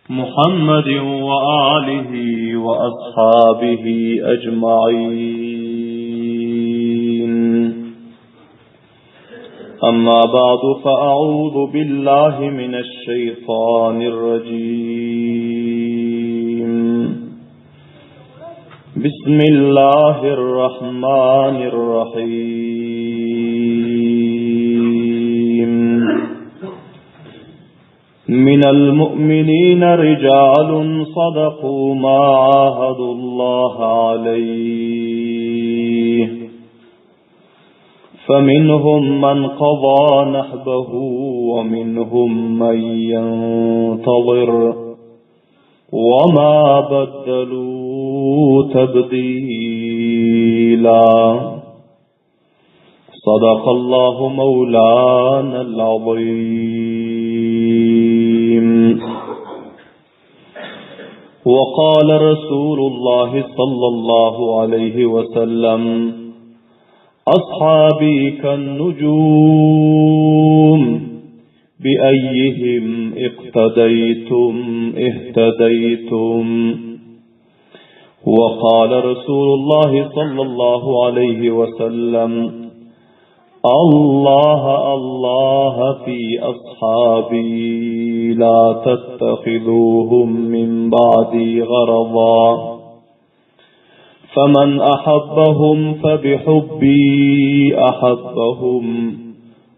محمد وآله وأصحابه أجمعين. أما بعد فأعوذ بالله من الشيطان الرجيم. بسم الله الرحمن الرحيم. من المؤمنين رجال صدقوا ما عاهدوا الله عليه فمنهم من قضى نحبه ومنهم من ينتظر وما بدلوا تبديلا. صدق الله مولانا العظيم. وقال رسول الله صلى الله عليه وسلم: أصحابي كالنجوم بأيهم اقتديتم اهتديتم. وقال رسول الله صلى الله عليه وسلم: الله الله في أصحابي لا تتخذوهم من بعدي غرضا فمن أحبهم فبحبي أحبهم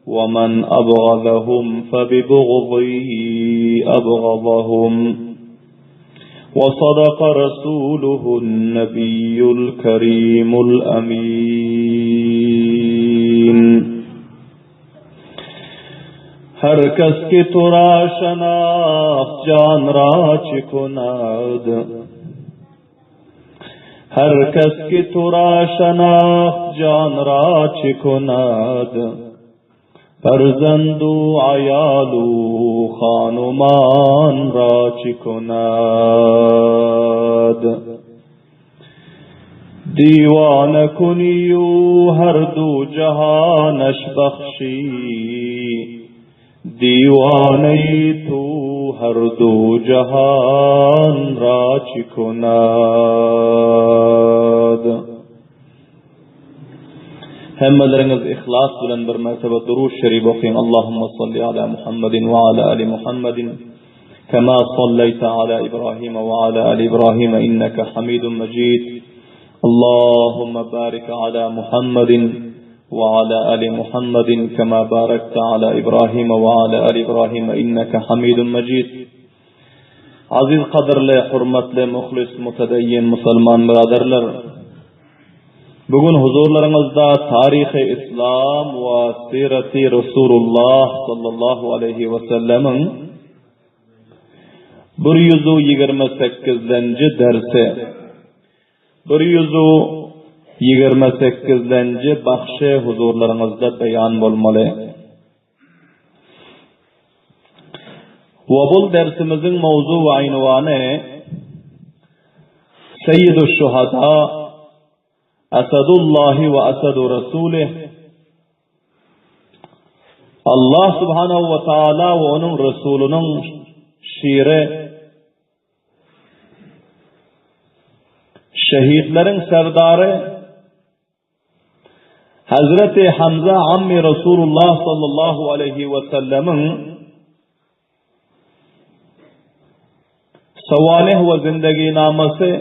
ومن أبغضهم فببغضي أبغضهم. وصدق رسوله النبي الكريم الأمين. हर कस की तुरा शनाख्त जान राच कुनाद हर कस की तुरा शनाख्त जान राच कुनाद परजंदू आयालू खानुमान राच कुनाद. दीवान कुनियू हर दू जहानश बख्शी दीवानई तू हर दू जहान राच कुनाद. हम रंगज इखलास बुलंद बर मर्तबा दुरूद शरीफ वक़ीम अल्लाहुम्मा सल्लि अला मुहम्मदिन व अला आलि मुहम्मदिन कमा सल्लैता अला इब्राहीम व अला आलि इब्राहीम इन्नका हमीदुम मजीद. अल्लाहुम्मा बारिक अला मुहम्मदिन व अला आलि मुहम्मदिन कमा बारकता अला इब्राहीम व अला आलि इब्राहीम इन्नका हमीदुम मजीद. अजीज कदरले हुर्मतले मुखलिस मुतदय्यिन मुसलमान बिरादरlar, bugun huzurlaringizda tarixi islom va sirati Rasululloh sallallohu alayhi va sallamning 128 darsi 128 baxshi huzurlaringizda bayon bo'lmali. Va bu darsimizning mavzu va unvoni Sayyidush Shuhada Asadullohi va asadu rasulih. Allah subhanahu va taala va uning rasulining shiri, shahidlaring sardori Hazrati Hamza ammi Rasululloh sallallohu alayhi va sallamning savolih va zindagi namasi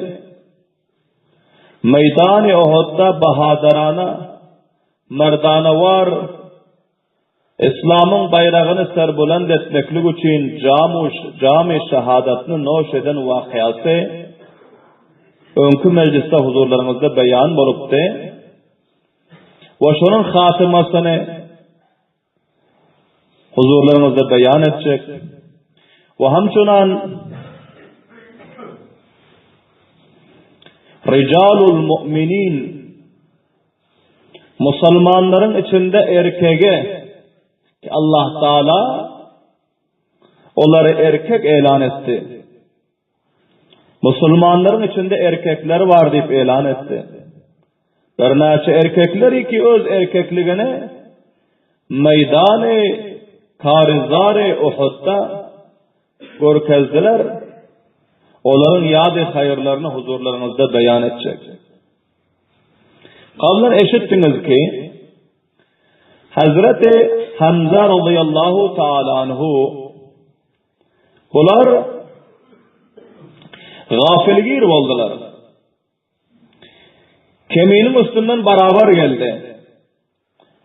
मैदान ओहदा बहादराना मर्दानवार इस्लामın bayrağını serbuland etmeklik için cami şehadatını noş eden vakiyası önkü mecliste huzurlarımızda beyan boluptu. Ve şunun hatimasını huzurlarımızda beyan edecek. Ve hamçunan Ricalul mu'minin Müslümanların içinde erkeğe Allah Teala onları erkek ilan etti. Müslümanların içinde erkekler var deyip ilan etti. Bir neçe erkekleri ki öz erkekliğini meydan-ı karizar-ı Uhud'da görkezdiler Onların yad-ı hayırlarını huzurlarınızda beyan edecek. Kavlar eşittiniz ki Hazreti Hamza radıyallahu ta'ala anhu bular gafilgir oldular. Kemiğinin üstünden beraber geldi.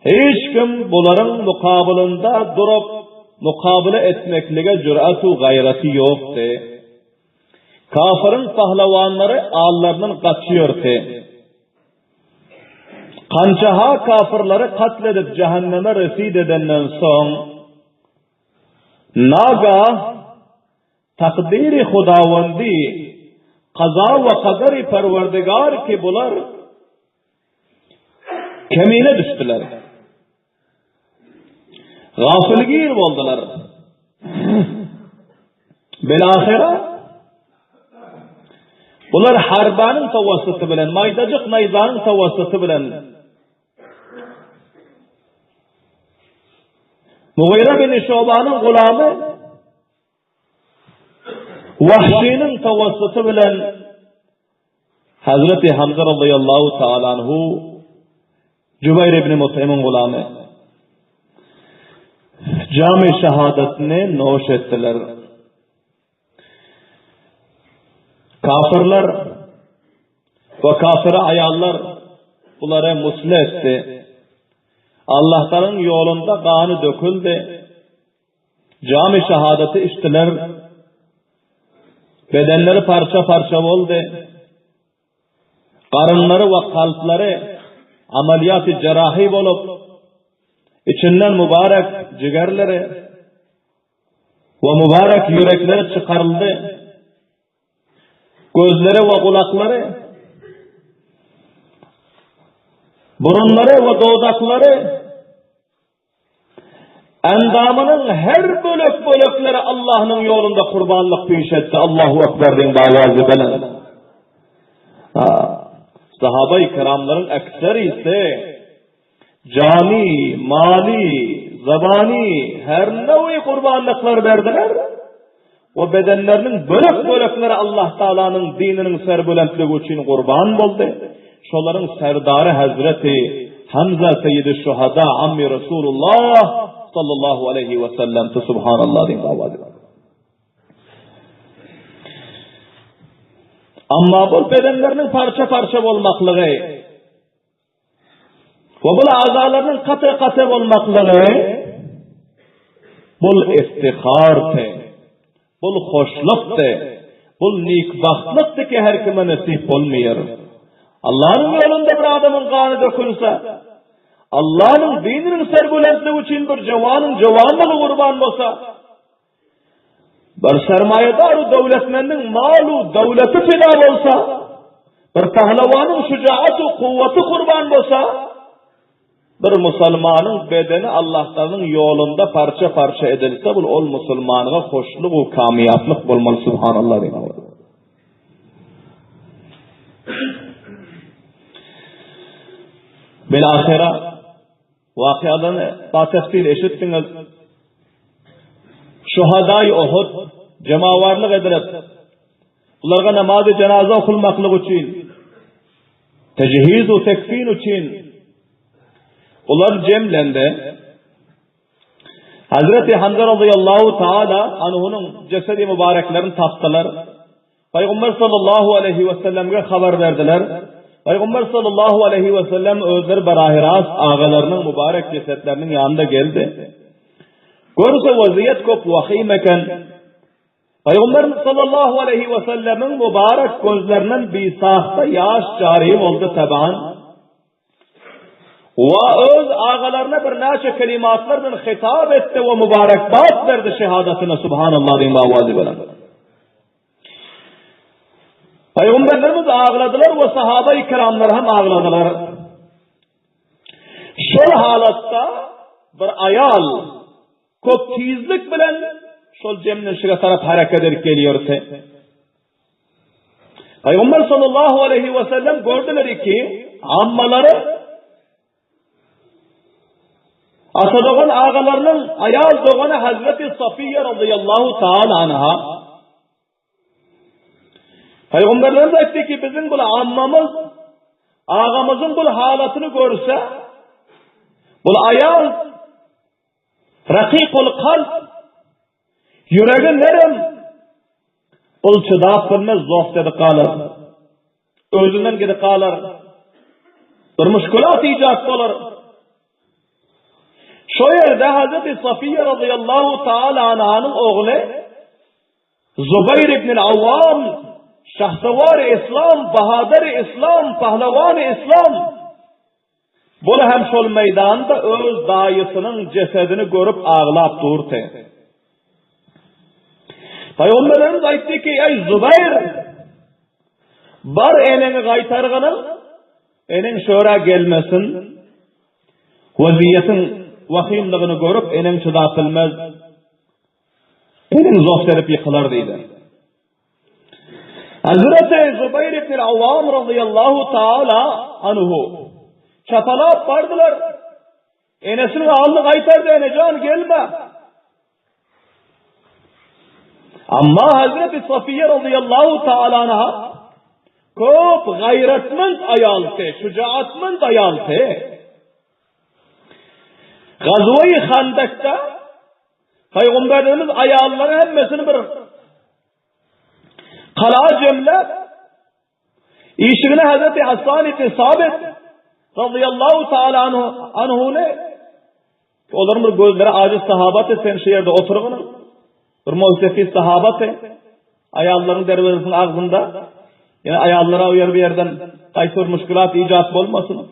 Hiç kim bunların mukabilinde durup mukabele etmeklige cüretu gayreti yoktu. Kafirin pahlavanları ağlarından kaçıyordu. Kançaha kafirleri katledip cehenneme resid edenden son naga takdiri hudavandi kaza ve kaderi perverdigar ki bular kemine düştüler. Gafilgir oldular. Belahira bular harbanın tavasıtı bilen, maydacık nayzanın tavasıtı bilen Mughira bin Şubanın gulamı Vahşi'nin tavasıtı bilen Hazreti Hamza radıyallahu ta'ala anhu Cübeyr ibn Mut'im'in gulamı cami şehadetini noş ettiler. Kafirler ve kafire ayallar bunlara musle etti. Allah'tan yolunda kanı döküldü. Cami şehadeti içtiler. Bedenleri parça parça oldu. Karınları ve kalpleri ameliyat-ı cerrahi olup içinden mübarek ciğerleri ve mübarek yürekleri çıkarıldı. Gözleri ve kulakları, burunları ve dudakları, endamının her bölükleri Allah'ın yolunda kurbanlık peş etti. Allahu Ekber'in davazı belen. Sahabe-i kiramların ekseri ise cani, mali, zabani her nevi kurbanlıklar verdiler. O bedenlerinin bölükleri Allah Teala'nın dininin serbülentliği için kurban oldu. Şoların serdarı Hazreti Hamza Seyyid-i Şuhada Ammi Resulullah sallallahu aleyhi ve sellem Subhanallah din davazı. Ama bu bedenlerinin parça parça olmaklığı ve bu azalarının katı olmaklığı bu iftihardı. Bu hoşluktu. Bu nikbahtlıktı ki her kime nasip olmuyor. Allah'ın yolunda bir adamın kanı dökülse, Allah'ın dininin serbülentliği için bir cevanın kurban olsa, bir sermayedar devletmenin malu devleti fida olsa, bir pahlavanın şücaatı kuvveti kurban olsa, bir Müslümanın bedeni Allah'ın yolunda parça parça edilse, bu ol Müslümanına hoşluk ve kamiyatlık bulmalı. Subhanallah. Belahira vakialarını tefsil eşittiniz. Şuhada-i Uhud cemavarlık edilip bunlarga namaz-ı cenaze okulmaklık için, tecihiz-u tekfin için ular cemlendi. Hazreti Hamza radıyallahu ta'ala anhunun cesedi mübareklerini taktılar. Peygamber sallallahu aleyhi ve sellem'e haber verdiler. Peygamber sallallahu aleyhi ve sellem özleri barahiras ağalarının mübarek cesetlerinin yanında geldi. Görse vaziyet kop vahimeken Peygamber sallallahu aleyhi ve sellemin mübarek gözlerinden bir sahta yaş cari oldu taban. Ve öz ağalarına bir naşe kelimatlardan hitap etti ve mübarekbat verdi şehadetine. Subhanallah diyeyim avazı veren. Peygamberlerimiz ağladılar ve sahabe-i kiramlar hem ağladılar. Şol halatta bir ayal çok tizlik bilen şol cemnin şıga taraf hareket edip geliyordu. Peygamber sallallahu aleyhi ve sellem gördüler ki ammaları asadoğun ağalarının ayal doğana Hazreti Safiye radıyallahu ta'ala anha Peygamberlerimiz aytdı ki bizim bu ammamız ağamızın bu halatını görse bu ayol rakikul kalp yüreği nerem ol çıdap bilmez zof dedi kalır özünden gidi kalır bir müşkülat icat olur. Şu yerde Hazreti Safiye radıyallahu ta'ala anhanın oğlu Zubayr ibn al-Avvam şahsavar-ı İslam, bahadır-ı İslam, pahlavan-ı İslam bunu hem şol meydanda öz dayısının cesedini görüp ağlap durdu. Peygamberimiz aytdı ki ey Zubayr bar eneni qaytargının enen şöra gelmesin vaziyetin vahimliğini görüp enen çıdap bilmez enen zof serip yıkılar deydi. Hazreti Zubayr ibn al-Avvam radıyallahu ta'ala anhu çapalap vardılar. Enesinin ağını qaytardı, enecan gelme. Amma Hazreti Safiye radıyallahu ta'ala anha köp gayretmend ayaltı, şücaatmend ayaltı. Gazve-i Handak'ta Peygamberimiz ayalları hemmesini bir kala cemle işine Hazreti Hasan ibn Sabit radıyallahu ta'ala anhu ne onların bir gözleri aciz sahabatı sen şu yerde oturgunun bir muhtefiz sahabatı ayalların dervezesinin ağzında yani ayallara uyar bir yerden kaysır müşkülat icat olmasın.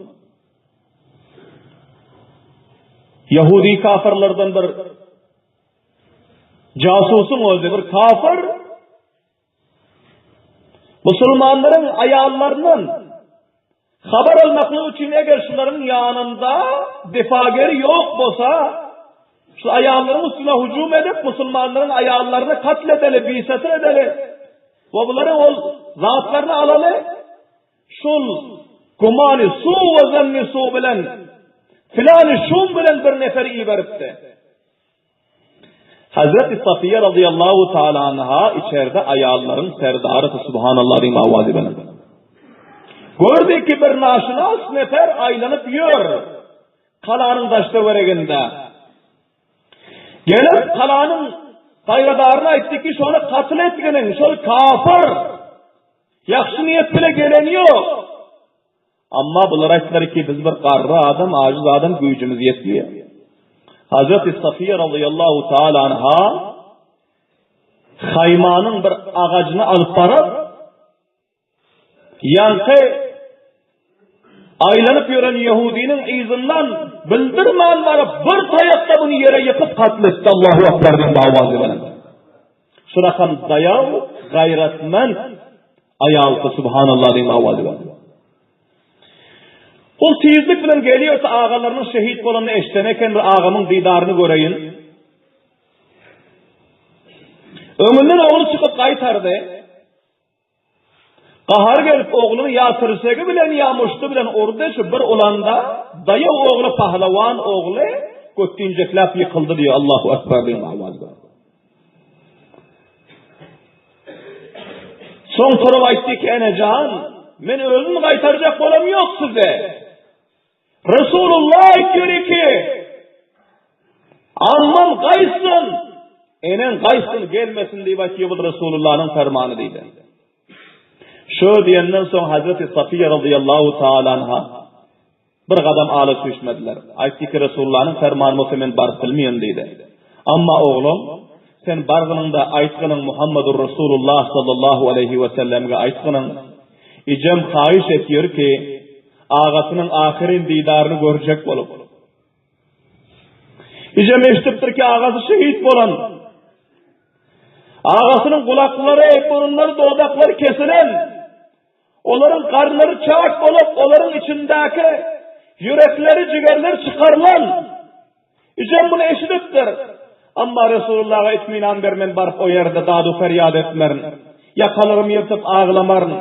Yahudi kafirlerden bir casusun oldu bir kafir Müslümanların ayallarının haber almaklığı için eğer şunların yanında defageri yok olsa şu ayalların üstüne hücum edip Müslümanların ayallarını katledeli, bisatı edeli ve bunların o zatlarını alalı şul kumani su ve zanni su bilen filan şun bilen bir neferi ibaripti. Hazreti Safiye radıyallahu ta'ala anha içeride ayalların serdarı subhanallah diyeyim avazi benim. Gördü ki bir naşinas nefer aylanıp yiyor. Kalanın taşta vereginde. Gelip kalanın kayradarına etti ki şunu katıl etkenin, şunu kafir. Yakşı niyet bile geleniyor. Ama bunlar ettiler ki biz bir karra adam, aciz adam gücümüz yetmiyor. Hazreti Safiye radıyallahu ta'ala anha haymanın bir ağacını alıp barıp yankı aylanıp yören Yahudinin izinden bildirmen varıp bir tayakta bunu yere yıkıp katletti Allahu Ekber diye davaz edilen. Şurakan dayav gayretmen ayaltı subhanallah diye davaz edilen. O tezlik bilen geliyorsa ağalarının şehit olanını eşlenirken bir ağamın didarını göreyin. Ömründen oğlu çıkıp kaytardı. Kahar gelip oğlunu ya tırsegi bilen ya muştu bilen orada şu bir olanda dayı oğlu pahlavan oğlu göttiğinceklap yıkıldı diyor Allahu Ekber diye avazda. Son soru aytti ki enecan men özüm kaytaracak olam yok size. Resulullah diyor ki ammam kaysın enen kaysın gelmesin diye bakıyor bu Resulullah'ın fermanı deydi. Şu diyenden sonra Hazreti Safiye radıyallahu ta'ala anha bir kadam alıp düşmediler. Aytti ki Resulullah'ın fermanı muhtemelen barkılmayan deydi. Ama oğlum sen bargınında aytkının Muhammedur Resulullah sallallahu aleyhi ve sellem'e aytkının icem kayiş ediyor ki ağasının ahirin didarını görecek olup. İcem eşittir ki ağası şehit olan. Ağasının kulakları, burunları, dodakları kesilen. Onların karnları çağak olup, onların içindeki yürekleri, ciğerleri çıkarılan. İcem bunu eşittir. Ama Resulullah'a itminan vermen barıp o yerde dağdı feryat etmerin. Yakalarımı yırtıp ağlamarın.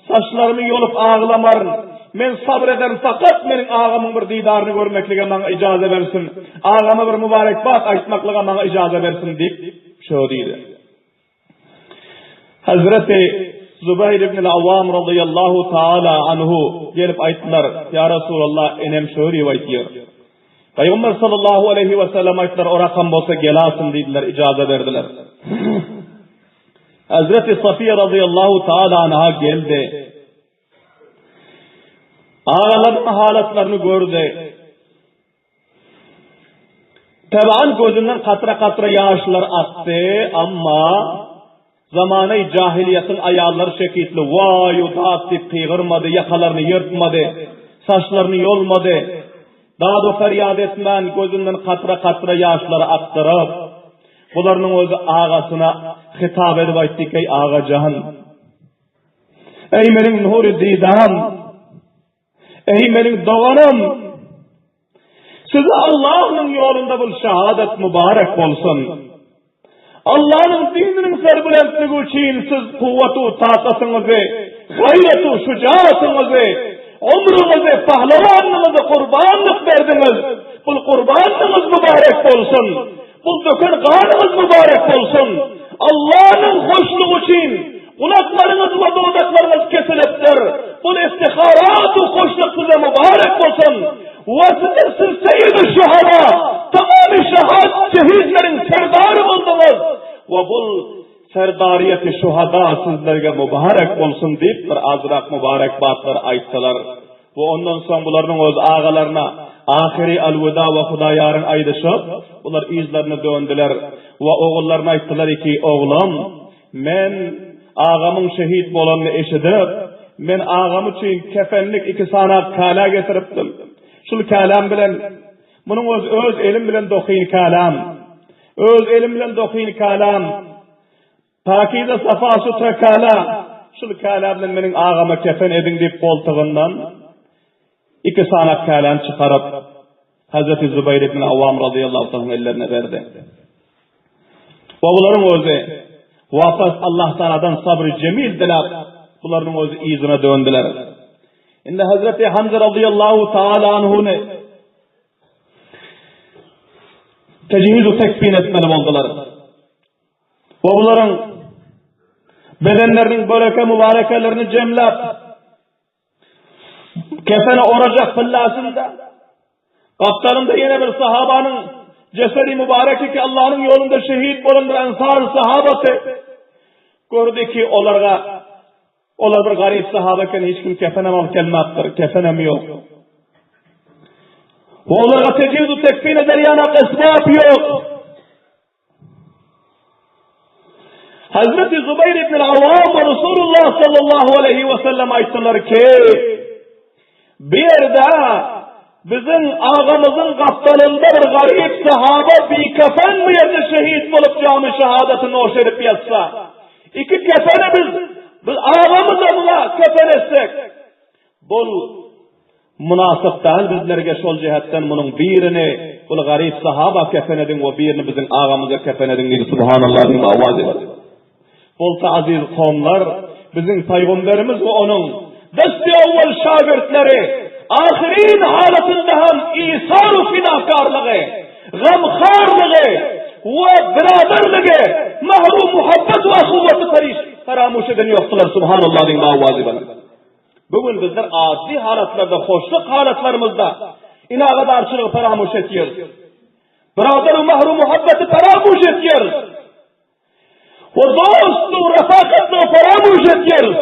Saçlarımı yolup ağlamarın. Men sabrederim fakat menin ağamın bir didarını görmekliğe bana icazı versin. Ağama bir mübarekbat aytmaklığa bana icazı versin deyip şöyle deydi. Hazreti Zübeyir ibn Avvam radıyallahu taala anhu gelip ayttılar, ya Resulallah enem şöyle rivayet ediyor. Peygamber sallallahu aleyhi ve sellem ayttılar, o rakam bolsa gelasın dediler, icazet verdiler. Hazreti Safiye radıyallahu taala anha geldi. Ağaların halatlarını gördü. Taban gözünden katra katra yağışlar aktı ama zamanı cahiliyetin ayarları şekilli vay udat deyip kıygırmadı, yakalarını yırtmadı, saçlarını yolmadı. Daha da feryat etmen gözünden katra katra yağışları aktırıp bularının özü ağasına hitap edip ayttık, ey ağacan, ey menin nuri didam, ey menin doğanım, size Allah'ın yolunda bu şehadet mübarek olsun. Allah'ın dininin serbülentliği için siz kuvvetu, takatınızı, gayretu, şücaatınızı, umrunuzu, pahlavanlığınızı kurbanlık verdiniz. Bu kurbanlığınız mübarek olsun. Bu döken kanınız mübarek olsun. Allah'ın hoşluğu için kulaklarınız ve dudaklarınız kesiliptir. Bu istiharatu hoşluk size mübarek olsun. Ve siz seyyid-i şuhada, tamam-ı şehitlerin serdarı buldunuz. Ve bu serdariyeti şuhada sizlerge mübarek olsun deyip bir azrak mübarekbatlar aytsalar. Ve ondan sonra bularının öz ağalarına ahiri al-veda ve Hudayarın aydışıp, bunlar izlerini döndüler ve oğullarına ayttılar ki, oğlum, men ağamın şehit bolanını eşidip, men ağam için kefenlik 2 sanak kala getiriptim. Şul kalam bilen, bunun öz elim bilen dokuyin kalam, öz elim bilen dokuyin kalam, pakize safa sutra kala, şul kalam bilen menin ağama kefen edin deyip koltuğundan 2 sanak kalam çıkarıp Hazreti Zübeyir ibn Avvam radıyallahu anh'ın ellerine verdi. Bunların özü vapas Allah Teala'dan sabrı cemil dilap, bunların özü izine döndüler. İnde Hazreti Hamza radıyallahu taala anhu'nu tecihüz-ü tekfin etmeli oldular. Bunların bedenlerinin böreke mübarekelerini cemlap kefene oracak fıllasında kaptanında yine bir sahabanın cesedi mübareki ki Allah'ın yolunda şehit bulundur ensar sahabası gördü ki onlar bir garip sahabeken hiç kim kefenem al kelmattır, kefenem yok. Onlara tecihüz-ü tekfin eder yanak esbab yok. Hazreti Zübeyir ibn Avvam ve Resulullah sallallahu aleyhi ve sellem ayttılar ki bir yerde bizim ağamızın kaptanında bir garip sahaba bir kefen mi yerde şehit bulup cami şehadetini hoş edip yatsa 2 kefeni biz ağamıza buna kefen etsek bu münasip değil bizlerge şol cihetten bunun birini bu garip sahaba kefen edin ve birini bizim ağamıza kefen edin dedi subhanallah ve avazı. Olsa aziz kavmlar, bizim peygamberimiz ve onun desti evvel şagirdleri ahirin halatında hem isar-ı finakarlığı, gamkarlığı ve biraderliği, mahrum muhabbet ve kuvveti faramuş eden yoktular subhanallah'ın mavazı. Bugün bizler adi halatlarda, hoşluk halatlarımızda inagadarçılığı faramuş ediyoruz. Birader ve mahrum muhabbeti faramuş ediyoruz. Ve dostu refakatla faramuş ediyoruz.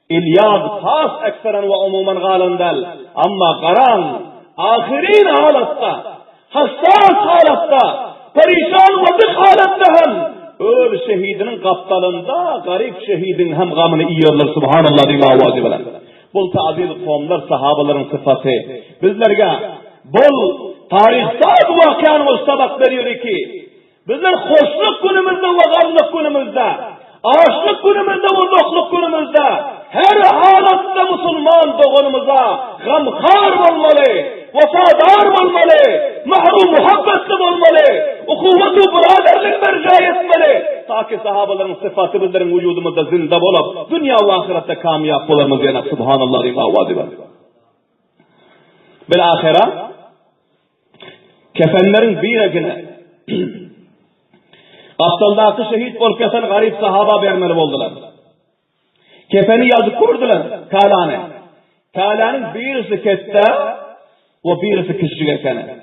İlyad khas ekseren ve umuman galendel. Ama karan, ahirin halatta, hassas halatta, perişan ve dik halatta hem öl şehidinin kaptalında garip şehidin hem gamını yiyorlar subhanallah diye avazı bilen. Bul ta'ziz kavmlar sahabaların sıfatı. Bizlerge bol tarihsal vakianımız sabak veriyor ki bizler hoşluk günümüzde ve gamlık günümüzde, ağaçlık günümüzde ve dokluk günümüzde her halatta Müslüman doğunumuza gamkar olmalı, vefadar olmalı, mahrum muhabbetli olmalı, ukuvvet-i biraderlik merca etmeli. Ta ki sahabaların sıfatı bizlerin vücudumuzda zinde olup, dünya ve ahirette kamiyap olarımız yana subhanallah ve avazı var. Bilahira, kefenlerin bir egine, Kaptaldaki şehit bol kesen garip sahaba vermeli oldular. Kefeni yazıp kurdular kalanı. Kalanın birisi kette, o birisi küçük ekene.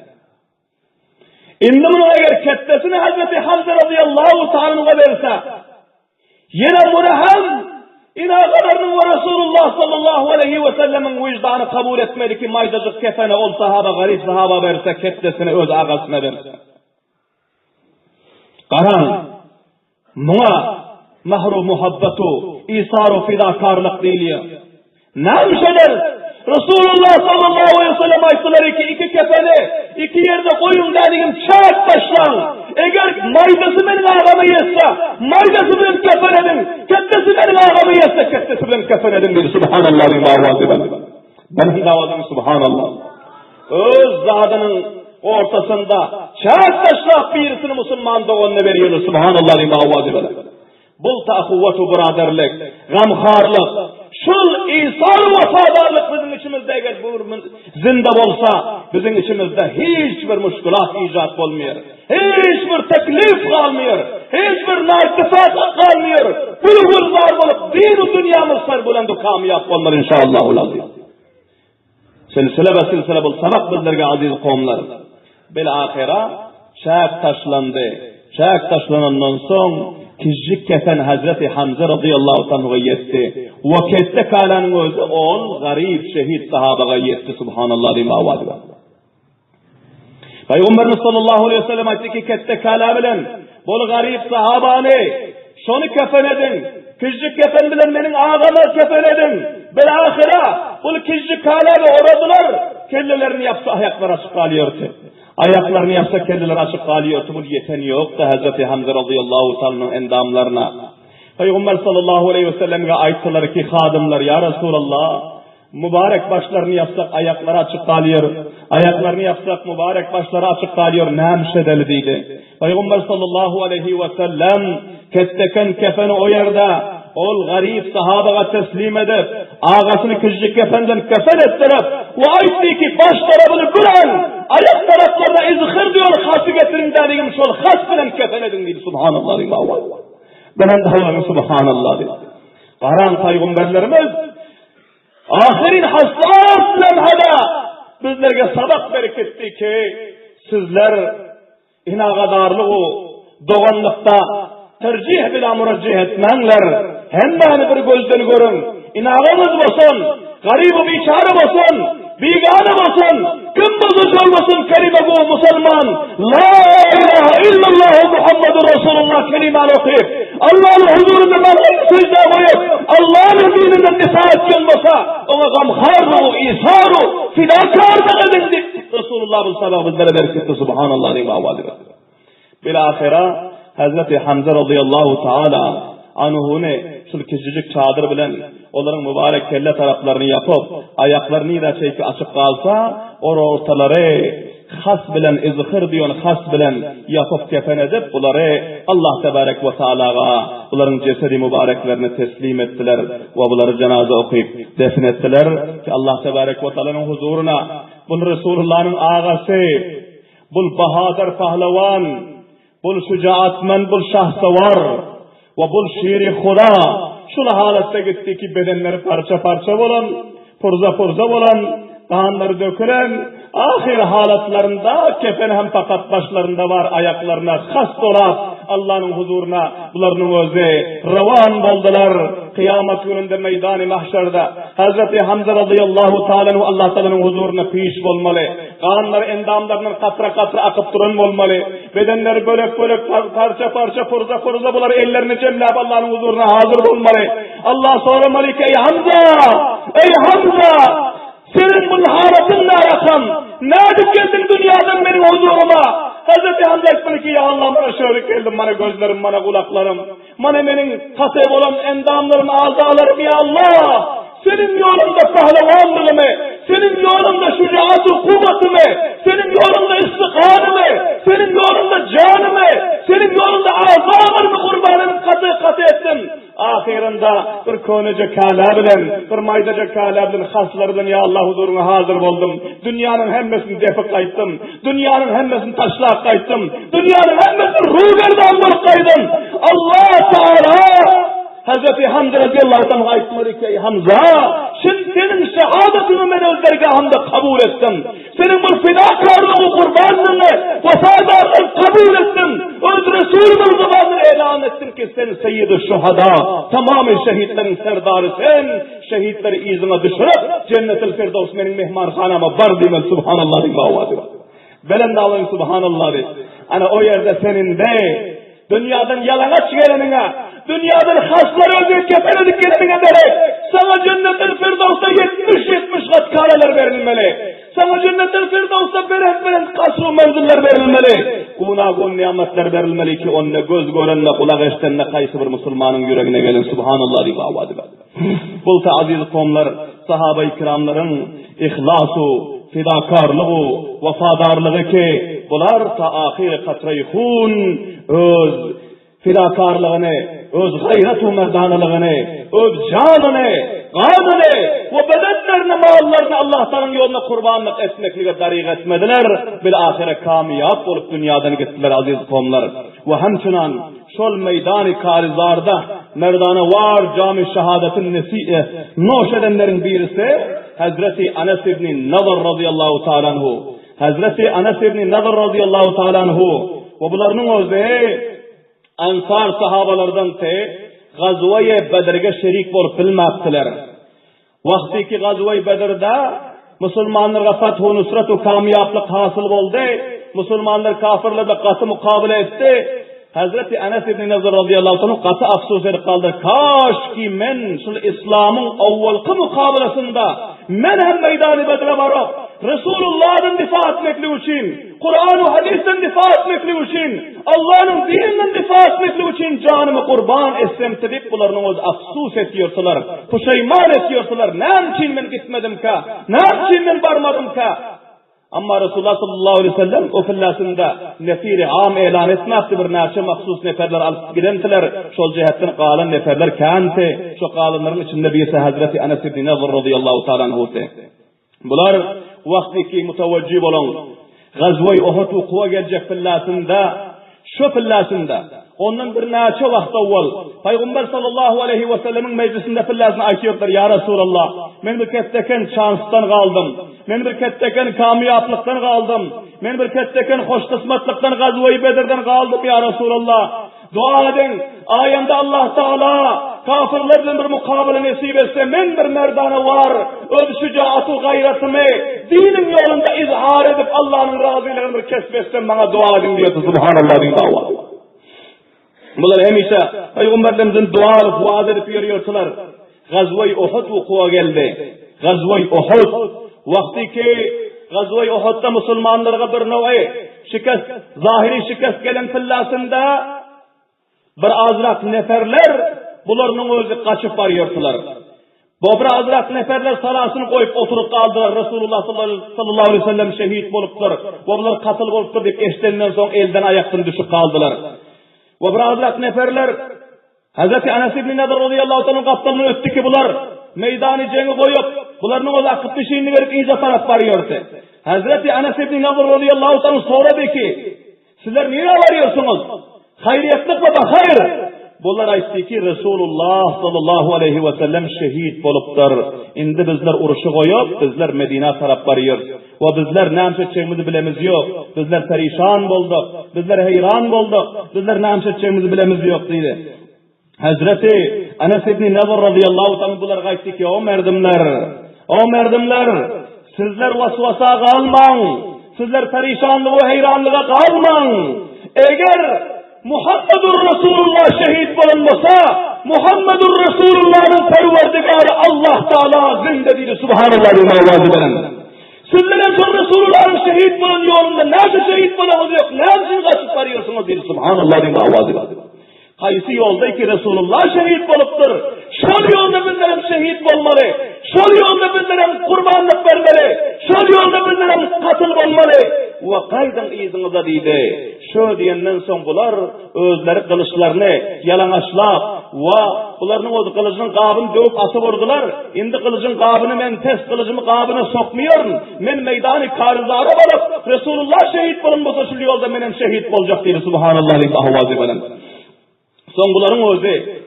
İndi bunu eğer kettesini Hazreti Hamza radıyallahu ta'ala verse, yine bunu hem inağalarının ve Resulullah sallallahu aleyhi ve sellemin vicdanı kabul etmedi ki maydacık kefene ol sahaba, garip sahaba verse, kettesini öz ağasına verse. Karan, buna mahru muhabbatu, isaru fidakarlık değil. Namşeder, Resulullah sallallahu aleyhi ve sellem ayetleri ki iki kefeni iki yerde koyun dediğim çarek başlan. Eğer maydası benim ağamı yetse, maydası benim kefen edin. Kettesi benim ağamı yetse, kettesi benim kefen edin dedi. Subhanallah'ın davazı ben. Benim davazım subhanallah. Öz zadının ortasında çarek başlan birisini Müslüman da onunla veriyordu. Subhanallah'ın davazı ben. Bul tahuvvetu biraderlik, gamharlık, şul İsa'nın vafadarlık bizim içimizde eğer zinde olsa, bizim içimizde hiçbir müşkülat icat olmuyor. Hiçbir teklif kalmıyor. Hiçbir nartifat kalmıyor. Bulgur zar bulup din-u dünyamız serbulendu kamiyat olmalı inşallah. Silsile ve silsile bul sabak bizlerge aziz kavimler. Bilahira şak taşlandı. Şak taşlanandan son kişilik kefen Hazreti Hamza radıyallahu anh'a yetti. Vakitte kalanın özü on garip şehit sahabaya yetti. Subhanallah diyeyim avadı. Peygamberimiz sallallahu aleyhi ve sellem ayette ki kette kala bilen bol garip sahabanı şunu kefen edin. Kişilik kefen bilen benim ağama kefen edin. Belahira bul kişilik kala ve oradılar. Kellelerini yapsa ayakları açık kalıyordu. Ayaklarını yapsa kendileri açık kalıyordu. Bu yeten yok da Hazreti Hamza radıyallahu ta'ala'nın endamlarına. Peygamber sallallahu aleyhi ve sellem'e ayettiler ki hadimler ya Resulallah mübarek başlarını yapsak ayakları açık kalıyor. Ayaklarını yapsak mübarek başları açık kalıyor. Neymiş edeli deydi. Peygamber sallallahu aleyhi ve sellem ketteken kefeni o yerde ol garip sahabaya teslim edip ağasını küçük kefenden kefen ettirip ve ayetti ki baş tarafını kıran ayak taraflarına izhir diyor hası getirin dediğim şol has bilen kefen edin deydi. Subhanallah deyim Allah. Ben hem de subhanallah deyim. Karan peygamberlerimiz ahirin hassas lemhada bizlerge sabak bereketti ki sizler inağadarlığı doğanlıkta tercih bila muracih etmenler. Hemmani bir gözden görün. İnağınız olsun, garibu biçare olsun, bigane olsun, kim bozucu olmasın kelime bu Müslüman. La ilahe illallah Muhammedur Resulullah kelimeleri okuyup, Allah'ın huzurunda ben secde koyup, Allah'ın dininin nifayet olmasa, ona gamharru, isaru, fidakarlık edin. Resulullah bu sabah bizlere berketti. Subhanallah diyeyim avvali. Bilahira Hazreti Hamza radıyallahu ta'ala anuhunu şu küçücük çadır bilen onların mübarek kelle taraflarını yapıp ayaklarını da çeki açık kalsa ortaları has bilen izhir diyor has bilen yapıp kefen edip bunları Allah tebarek ve teala'ya bunların cesedi mübareklerini teslim ettiler ve bunları cenaze okuyup defin ettiler ki Allah tebarek ve teala'nın huzuruna bu Resulullah'ın ağası bu bahadır pahlevan bu şücaatmen bu şahsavar ve bu şiiri hura şu halatta gitti ki bedenleri parça parça olan, purza olan, kanları dökülen, ahir halatlarında kefen hem fakat başlarında var ayaklarına has dolap Allah'ın huzuruna bunların özü revan boldular. Kıyamet gününde meydan-ı mahşerde Hazreti Hamza radıyallahu ta'ala Allah Teala'nın huzuruna piş olmalı. Kanlar endamlarının katra katra akıp duran olmalı. Bedenleri bölük parça parça purza bunlar ellerini cemlep Allah'ın huzuruna hazır olmalı. Allah sormalı ki ey Hamza senin bu halatın ne yakam? Nerede geldin dünyadan benim huzuruma? Hazreti Hamza etmeli ki ya Allah bana şöyle geldim, bana gözlerim, bana kulaklarım, bana benim kasep olan endamlarım, azalarım ya Allah. Senin yolunda pehlevanlığımı, senin yolunda şücaat-ı kuvvetimi, senin yolunda istikanımı, senin yolunda canımı, senin yolunda azalarımı kurbanını katı ettim. Ahirinde bir konuca kâlâ bilen, bir maydaca kâlâ bilen haslarından ya Allah huzuruna hazır oldum. Dünyanın hemmesini defik kayıttım. Dünyanın hemmesini taşlak kayıttım. Dünyanın hemmesini ruh verdi kaydım. Allah Teala Hazreti Hamza radıyallahu anh aytmadı ki Hamza, şimdi senin şehadetini ben özdergahımda kabul ettim. Senin bu fidakarlığı, kurbanlığını, vefadarlığını kabul ettim. Öz Resulümün zamanını elan ettim ki sen seyyid-i şuhada, tamamen şehitlerin serdarı sen, şehitleri izine düşürüp cennet-i firdevs benim mehmanhanama var diyemem subhanallah diyeyim avadı. Belen dağlayın subhanallah diyeyim. Hani o yerde senin de dünyadan yalanaç gelenine, dünyadan hasları ödeyip kefeledik gelenine derek, sana cennet-i firdevs'ta 70 kat kareler verilmeli. Sana cennet-i firdevs'ta beren kasru mevzuller verilmeli. Gunagun nimetler verilmeli ki onunla göz görenle, kulak eştenle kaysı bir Müslümanın yüreğine gelin subhanallah diye avadı. Bu aziz kavmler, sahabe-i kiramların ihlasu, fidakarlığı, vefadarlığı ki bular ta ahir katray hun öz fidakarlığını, öz gayret-u merdanlığını, öz canını, kanını ve bedenlerini, maallarını Allah'tan yoluna kurbanlık etmekliğe darik etmediler. Bir ahire kamiyat olup dünyadan gittiler aziz kavmler. Ve hemçinan şol meydan-ı karizarda merdana var cami şehadetin nesiye noş edenlerin birisi Hazreti Enes ibn Nadr radıyallahu ta'ala anhu. Hazreti Enes ibn Nadr radıyallahu ta'ala anhu ve bunların özü Ansar sahabalardan te Gazve-i Bedir'ge şerik bolup bilmektiler. Vaktiki Gazve-i Bedir'de Müslümanlara fethu nusratu kamiyaplık hasıl oldu. Müslümanlar kafirlerle katı mukabele etti. Hazreti Enes ibn Nadr radıyallahu anh katı afsus edip kaldı. Kaş ki men İslam'ın avvalkı mukabelasında men hem meydan-ı Bedir'e varıp Resulullah'ın difa etmekli için, Kur'an-ı hadisten difa etmekli için, Allah'ın dininden difa etmekli için canımı kurban etsem dedip bunların öz afsus ediyorsalar, puşayman ediyorsalar, ne için ben gitmedim ka, ne için ben varmadım ka. Ama Resulullah sallallahu aleyhi ve sellem o fillasında nefiri am elan etmekti bir naşe mahsus neferler alıp gidemtiler. Şol cihetten kalan neferler kante, şu kalanların içinde birisi Hazreti Enes ibn Nadr radıyallahu ta'ala anhu'te. Bunlar vaktiki mutavacib olan Gazve-i Uhud vuku'a gelecek fillasında, şu fillasında, ondan bir naçe vakt avval, Peygamber sallallahu aleyhi ve sellemin meclisinde fillasını aytıyorlar, ya Resulallah, men bir ketteken şanstan kaldım, men bir ketteken kamiyaplıktan kaldım, men bir ketteken hoş kısmetlikten Gazve-i Bedir'den kaldım ya Resulallah. Dua edin, ayında Allah Teala kafirlerle bir mukabele nesip etse men bir merdana var, öz şücaatu gayretimi dinin yolunda izhar edip Allah'ın razılığını kesbetsem bana dua edin diyordu subhanallah diye dua. Bunlar hemişe Peygamberimizin dualı vaaz edip yürüyorlar. Gazve-i Uhud vuku'a geldi. Gazve-i Uhud vakti ki Gazve-i Uhud'da Müslümanlara bir nevi şikast, zahiri şikast gelen fillasında bir azrak neferler bularının özü kaçıp varıyorlar. Bu bir azrak neferler salasını koyup oturup kaldılar. Resulullah sallallahu aleyhi ve sellem şehit boluptur. Bunlar katıl boluptur deyip eşlerinden sonra elden ayaktan düşüp kaldılar. Ve bir azrak neferler Hazreti Enes ibn Nadr radıyallahu anh'ın kaptanını öttü ki bunlar meydanı cengi koyup bunların o akıp bir şeyini verip iyice taraf varıyordu. Hazreti Enes ibn Nadr radıyallahu anh sonra ki sizler niye varıyorsunuz? Hayriyetlik ve hayır. Bunlar aytti ki Resulullah sallallahu aleyhi ve sellem şehit boluptur. Indi bizler uruşu koyup bizler Medine taraf varıyor. Ve bizler ne edeceğimizi bilemiz yok. Bizler perişan bulduk. Bizler heyran bulduk. Bizler ne edeceğimizi bilemiz yok dedi. Hazreti Enes ibn Nadr radıyallahu anh bunlar aytti ki o merdimler sizler vasvasa kalmayın. Sizler perişanlığı heyranlığa kalmayın. Eğer Muhammedur Resulullah şehit bulunmasa, Muhammedur Resulullah'ın perverdigarı Allah Teala zinde dedi subhanallah ve mevazı veren. Sizlere sonra Resulullah'ın şehit bulun yolunda nerede şehit bulunuz yok, nerede kaçıp varıyorsunuz dedi subhanallah ve mevazı veren. Kayısı yolda ki Resulullah şehit buluptur. Şol yolda bizlerim şehit olmalı. Şol yolda bizlerim kurbanlık vermeli. Şol yolda bizlerim katıl olmalı. Ve kaydan izinize deydi. Şu diyenden son bular özleri kılıçlarını yalanaçlap ve bularının o kılıcının kabını dövüp asıp vurdular. Indi kılıcın kabını men tez kılıcımı kabına sokmuyorum. Men meydanı karizara balıp Resulullah şehit bulunmasa şu yolda benim şehit olacak diye subhanallah ve ahvazi veren. Son bunların özü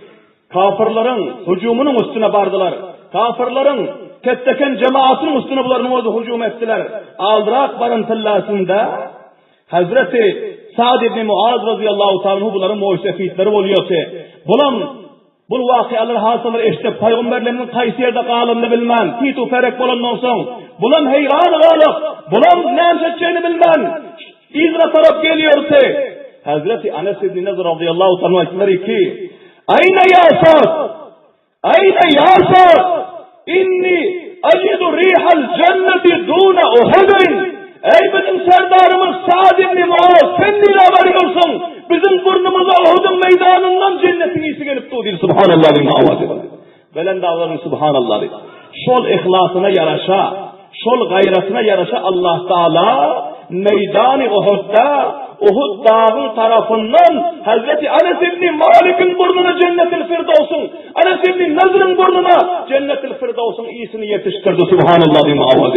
Kafirlerin hücumunun üstüne bardılar. Kafirlerin ketteken cemaatinin üstüne bularını ozu hücum ettiler. Aldırak barın tıllasında Hazreti Sa'd ibn Muaz radıyallahu ta'ala bunların mucizefitleri oluyor ki bu vakialar hasılar eşitip peygamberlerinin qaysi yerde qalını bilmem. Titu ferek bolandan soň bulan heyran qalıp bulan näme etjegini bilmem. İzra taraf geliyorsa Hazreti Anas ibn Nazr radıyallahu ta'ala aytdiler ki Ayna ya Sa'd? Ayna ya Sa'd? İnni acidu rihal cenneti duna Uhud'in. Ey bizim serdarımız Sa'd ibn Muaz, sen neyle varıyorsun? Bizim burnumuza Uhud'un meydanından cennetin iyisi gelip doğdu. Subhanallah ve ma'avazı. Belen dağların subhanallah. Şol ihlasına yaraşa, şol gayretine yaraşa Allah Teala meydan-ı Uhud'da Uhud dağın tarafından Hazreti Anas ibn Malik'in burnuna Cennet-ül Firdevs'un, Anas ibn Nazr'ın burnuna Cennet-ül Firdevs'un iyisini yetiştirdi. Subhanallah diye muavaz.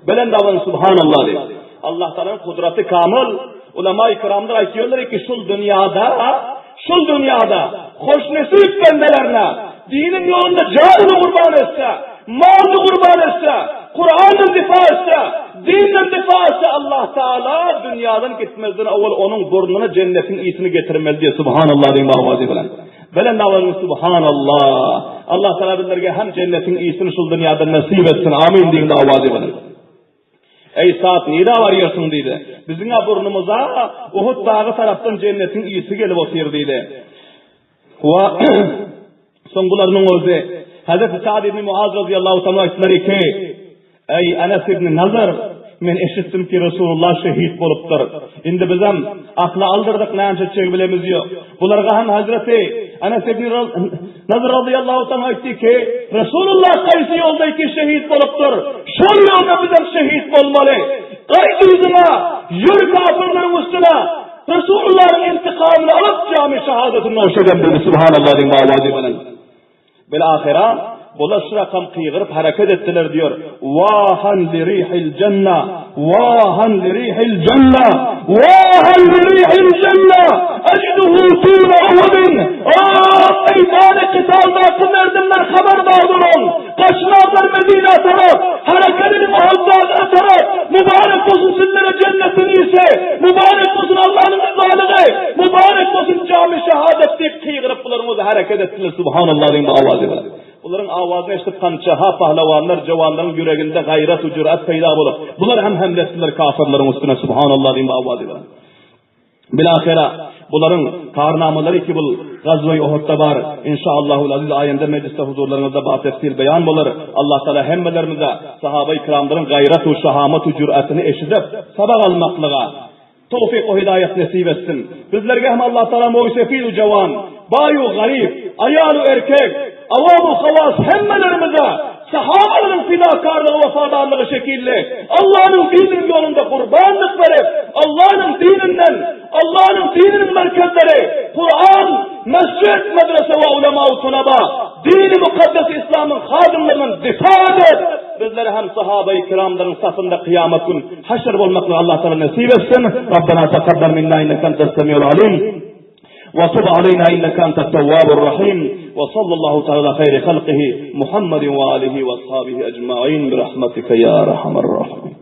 Belen dağın subhanallah diye. Allah Teala'nın kudreti kamil. Ulema-i kiramda aytıyorlar ki şul dünyada hoşnesip bendelerine dinin yolunda canını kurban etse, malını kurban etse, Kur'an'ın difa etse, dinin difa etse Allah Teala dünyadan gitmezden evvel onun burnuna cennetin iyisini getirmeli diye subhanallah diye muhafaza bilen. Belen dağlarını subhanallah. Allah Teala bizlerge hem cennetin iyisini şul dünyada nasip etsin. Amin diye muhafaza bilen. Ey Sa'd nida varıyorsun dedi. Bizim burnumuza Uhud dağı taraftan cennetin iyisi gelip oturuyor dedi. Son bularının özü Hazreti Sa'd ibn Muaz radıyallahu ta'ala aytdiler ki ey Anas ibn Nazr men eşittim ki Resulullah şehit bolupdur. Indi bizim akla aldırdık näme etjek bilemiz yok. Bularga hem Hazreti Anas ibn Nazr radıyallahu ta'ala aytdi ki Resulullah qaysi yolda ki şehit bolupdur. Şol yolda bizim şehit bolmaly. Qaysi yüzüne yür kafirlerin üstüne Resulullah'ın intikamını alıp cami şehadetini oşadan dedi. Subhanallah diye muavazi bilen. Bilahira bunlar şu rakam kıygırıp hareket ettiler diyor. Vahan li rihil cenna, vahan li rihil cenna, vahan li rihil cenna, eciduhu tûne Uhud'in. Ey mâne kıtalda akın erdimler haberdar olun. Kaçınazlar Medine taraf, hareketini muhabbazına taraf. Mübarek olsun sizlere cennetin iyisi, mübarek olsun Allah'ın rızalığı, mübarek olsun cami şehadet deyip kıygırıp bunlarımızı hareket ettiler. Subhanallah diyeyim avazı. Bunların avazını eşitip kançaha pahlavanlar, cavanların yüreğinde gayret, cüret peyda bulup. Bunlar hem hamlettiler kafirlerin üstüne. Subhanallah diyeyim avazı. Bilahira bunların karnamaları ki bu Gazve-i Uhud'da var. İnşallahul aziz ayında mecliste huzurlarınızda bahsettiği beyan bulur. Allah Teala hemmelerimize sahabe-i kiramların gayret-u şahamet-u cüretini eşitip sabah almaklığa tevfik o hidayet nasip etsin. Bizlerge hem Allah Teala muğsefil-u cevan, bayu garip, ayalu erkek, avamu havas hemmelerimize sahabenin fidakarlığı vefadarlığı şekilde Allah'ın dininin yolunda kurbanlık verip Allah'ın dininin merkezleri Kur'an, mescid, medrese ve ulema-u tulaba dini mukaddes İslam'ın hadimlerinin difa edip bizleri hem sahabe-i kiramların safında kıyamet gün haşr olmakla Allah Teala nasip etsin. Rabbena tekabbel minna inneke entes semiyul alim. وَصُبْ عَلَيْنَا إِنَّكَ أَنْتَ التَّوَّابُ الرَّحِيمُ وَصَلَّى اللَّهُ تعالى خير خلقه محمد وآله وأصحابه أجمعين برحمتك يا أرحم الراحمين.